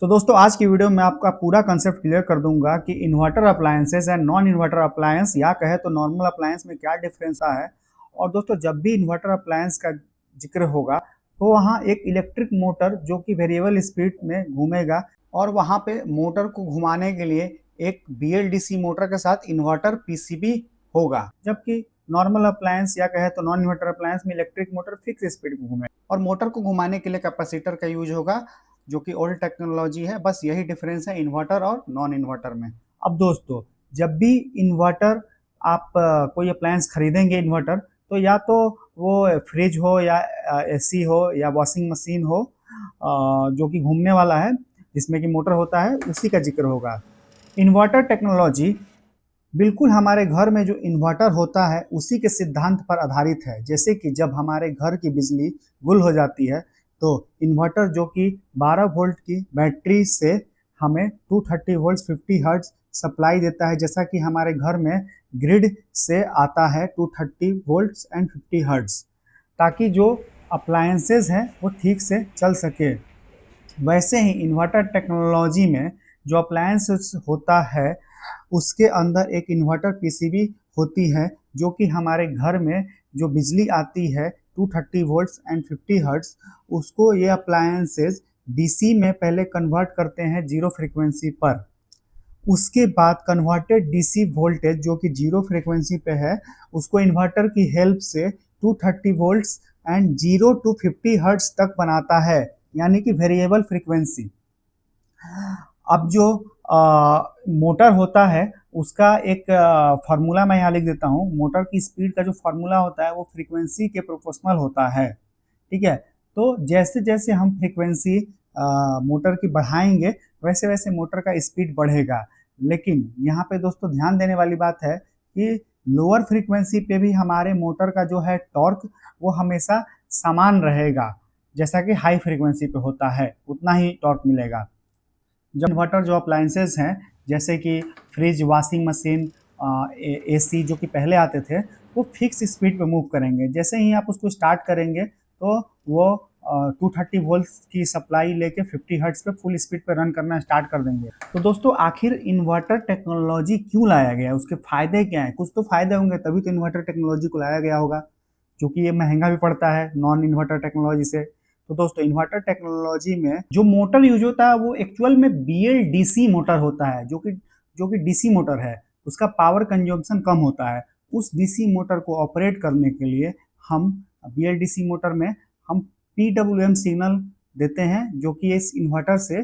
तो दोस्तों आज की वीडियो में आपका पूरा कंसेप्ट क्लियर कर दूंगा कि inverter appliances and non inverter appliance या कहे तो नॉर्मल अप्लायंस में क्या डिफरेंस है। और दोस्तों जब भी इन्वर्टर अप्लायंस का जिक्र होगा तो वहाँ एक इलेक्ट्रिक मोटर जो कि वेरिएबल स्पीड में घूमेगा और वहाँ पे मोटर को घुमाने के लिए एक BLDC मोटर के साथ इन्वर्टर PCB होगा, जबकि नॉर्मल अप्लायंस या कहे तो नॉन इन्वर्टर अप्लायंस में इलेक्ट्रिक मोटर फिक्स स्पीड में घूमे और मोटर को घुमाने के लिए कैपेसिटर का यूज होगा जो कि ओल्ड टेक्नोलॉजी है। बस यही डिफरेंस है इन्वर्टर और नॉन इन्वर्टर में। अब दोस्तों जब भी इन्वर्टर आप कोई अप्लायंस खरीदेंगे इन्वर्टर, तो या तो वो फ्रिज हो या AC हो या वॉशिंग मशीन हो जो कि घूमने वाला है जिसमें कि मोटर होता है, उसी का जिक्र होगा। इन्वर्टर टेक्नोलॉजी बिल्कुल हमारे घर में जो इन्वर्टर होता है उसी के सिद्धांत पर आधारित है। जैसे कि जब हमारे घर की बिजली गुल हो जाती है तो इन्वर्टर जो कि 12 वोल्ट की बैटरी से हमें 230 वोल्ट 50 हर्ट्ज सप्लाई देता है, जैसा कि हमारे घर में ग्रिड से आता है 230 वोल्ट एंड 50 हर्ट्ज, ताकि जो अप्लायंसेज हैं वो ठीक से चल सके। वैसे ही इन्वर्टर टेक्नोलॉजी में जो अप्लायंस होता है उसके अंदर एक इन्वर्टर PCB होती है जो कि हमारे घर में जो बिजली आती है 230 वोल्ट्स एंड 50 हर्ट्ज, उसको ये अप्लायंसेस DC में पहले कन्वर्ट करते हैं जीरो फ्रीक्वेंसी पर। उसके बाद कन्वर्टेड DC वोल्टेज जो कि जीरो फ्रीक्वेंसी पे है उसको इन्वर्टर की हेल्प से 230 वोल्ट्स एंड 0 टू 50 हर्ट्ज तक बनाता है, यानी कि वेरिएबल फ्रीक्वेंसी। अब जो मोटर होता है उसका एक फार्मूला मैं यहाँ लिख देता हूँ। मोटर की स्पीड का जो फार्मूला होता है वो फ्रीक्वेंसी के प्रोपोर्शनल होता है, ठीक है। तो जैसे जैसे हम फ्रीक्वेंसी मोटर की बढ़ाएंगे वैसे वैसे मोटर का स्पीड बढ़ेगा। लेकिन यहाँ पे दोस्तों ध्यान देने वाली बात है कि लोअर फ्रीक्वेंसी पे भी हमारे मोटर का जो है टॉर्क वो हमेशा समान रहेगा, जैसा कि हाई फ्रीक्वेंसी पे होता है उतना ही टॉर्क मिलेगा। जब इन्वर्टर जो अप्लायंसेस हैं जैसे कि फ्रिज, वॉशिंग मशीन, AC जो कि पहले आते थे वो फिक्स स्पीड पे मूव करेंगे। जैसे ही आप उसको स्टार्ट करेंगे तो वो 230 वोल्ट की सप्लाई लेके 50 हर्ट्ज पे फुल स्पीड पे रन करना स्टार्ट कर देंगे। तो दोस्तों आखिर इन्वर्टर टेक्नोलॉजी क्यों लाया गया, उसके फायदे क्या हैं? कुछ तो फायदे होंगे तभी तो इन्वर्टर टेक्नोलॉजी को लाया गया होगा, क्योंकि ये महंगा भी पड़ता है नॉन इन्वर्टर टेक्नोलॉजी से। तो दोस्तों इन्वर्टर टेक्नोलॉजी में जो मोटर यूज होता है वो एक्चुअल में BLDC मोटर होता है, जो कि DC मोटर है। उसका पावर कंजम्पशन कम होता है। उस DC मोटर को ऑपरेट करने के लिए हम BLDC मोटर में हम PWM सिग्नल देते हैं, जो कि इस इन्वर्टर से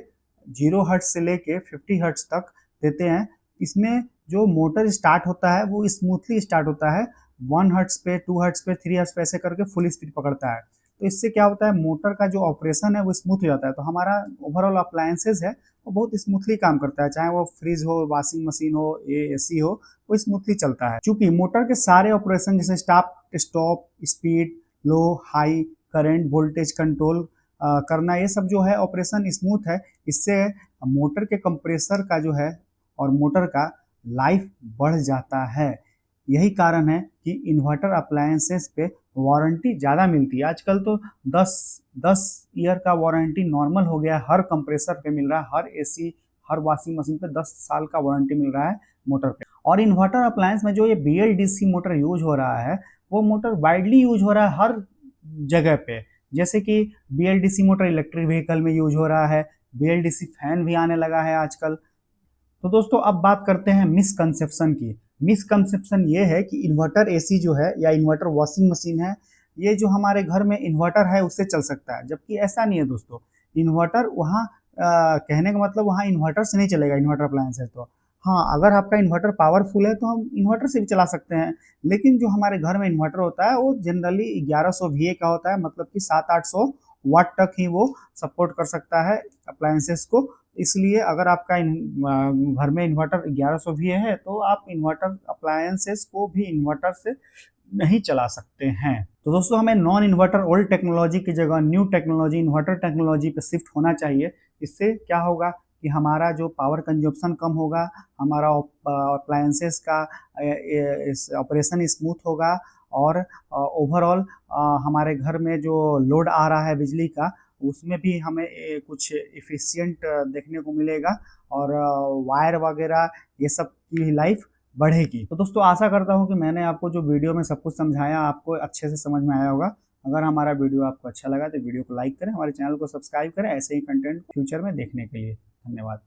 0 हर्ट्ज से लेके 50 हर्ट्ज तक देते हैं। इसमें जो मोटर स्टार्ट होता है वो स्मूथली स्टार्ट होता है, 1 हर्ट्ज पे, 2 हर्ट्ज पे, 3 हर्ट्ज पे ऐसे करके फुल स्पीड पकड़ता है। तो इससे क्या होता है, मोटर का जो ऑपरेशन है वो स्मूथ हो जाता है। तो हमारा ओवरऑल अप्लायंसेज है वो बहुत स्मूथली काम करता है, चाहे वो फ्रिज हो, वॉशिंग मशीन हो, AC हो, वो स्मूथली चलता है। क्योंकि मोटर के सारे ऑपरेशन जैसे स्टार्ट, स्टॉप, स्पीड, लो, हाई, करंट, वोल्टेज कंट्रोल करना, ये सब जो है ऑपरेशन स्मूथ है। इससे मोटर के कंप्रेसर का जो है और मोटर का लाइफ बढ़ जाता है। यही कारण है कि इन्वर्टर अप्लायंसेस पे वारंटी ज़्यादा मिलती है। आजकल तो 10 ईयर का वारंटी नॉर्मल हो गया है, हर कंप्रेसर पे मिल रहा है, हर AC, हर वॉशिंग मशीन पे 10 साल का वारंटी मिल रहा है मोटर पे। और इन्वर्टर अप्लायंस में जो ये BLDC मोटर यूज हो रहा है वो मोटर वाइडली यूज हो रहा है हर जगह पे। जैसे कि BLDC मोटर इलेक्ट्रिक व्हीकल में यूज हो रहा है, BLDC फैन भी आने लगा है आजकल। तो दोस्तों अब बात करते हैं मिसकंसेप्शन की। मिसकंसेप्शन ये है कि इन्वर्टर AC जो है या इन्वर्टर वॉशिंग मशीन है, ये जो हमारे घर में इन्वर्टर है उससे चल सकता है, जबकि ऐसा नहीं है दोस्तों। इन्वर्टर वहाँ कहने का मतलब वहाँ इन्वर्टर से नहीं चलेगा इन्वर्टर अप्लायंस है तो। हाँ, अगर आपका इन्वर्टर पावरफुल है तो हम इन्वर्टर से भी चला सकते हैं, लेकिन जो हमारे घर में इन्वर्टर होता है वो जनरली 1100 VA का होता है, मतलब कि 700-800 वाट तक ही वो सपोर्ट कर सकता है अप्लायंसेस को। इसलिए अगर आपका घर में इन्वर्टर 1100 VA है तो आप इन्वर्टर अप्लायंसेस को भी इन्वर्टर से नहीं चला सकते हैं। तो दोस्तों हमें नॉन इन्वर्टर ओल्ड टेक्नोलॉजी की जगह न्यू टेक्नोलॉजी इन्वर्टर टेक्नोलॉजी पे शिफ्ट होना चाहिए। इससे क्या होगा कि हमारा जो पावर कंजप्शन कम होगा, हमारा अप्लायंसेस का ऑपरेशन स्मूथ होगा और ओवरऑल हमारे घर में जो लोड आ रहा है बिजली का उसमें भी हमें कुछ एफिशिएंट देखने को मिलेगा और वायर वगैरह ये सब की लाइफ बढ़ेगी। तो दोस्तों आशा करता हूँ कि मैंने आपको जो वीडियो में सब कुछ समझाया आपको अच्छे से समझ में आया होगा। अगर हमारा वीडियो आपको अच्छा लगा तो वीडियो को लाइक करें, हमारे चैनल को सब्सक्राइब करें ऐसे ही कंटेंट फ्यूचर में देखने के लिए। धन्यवाद।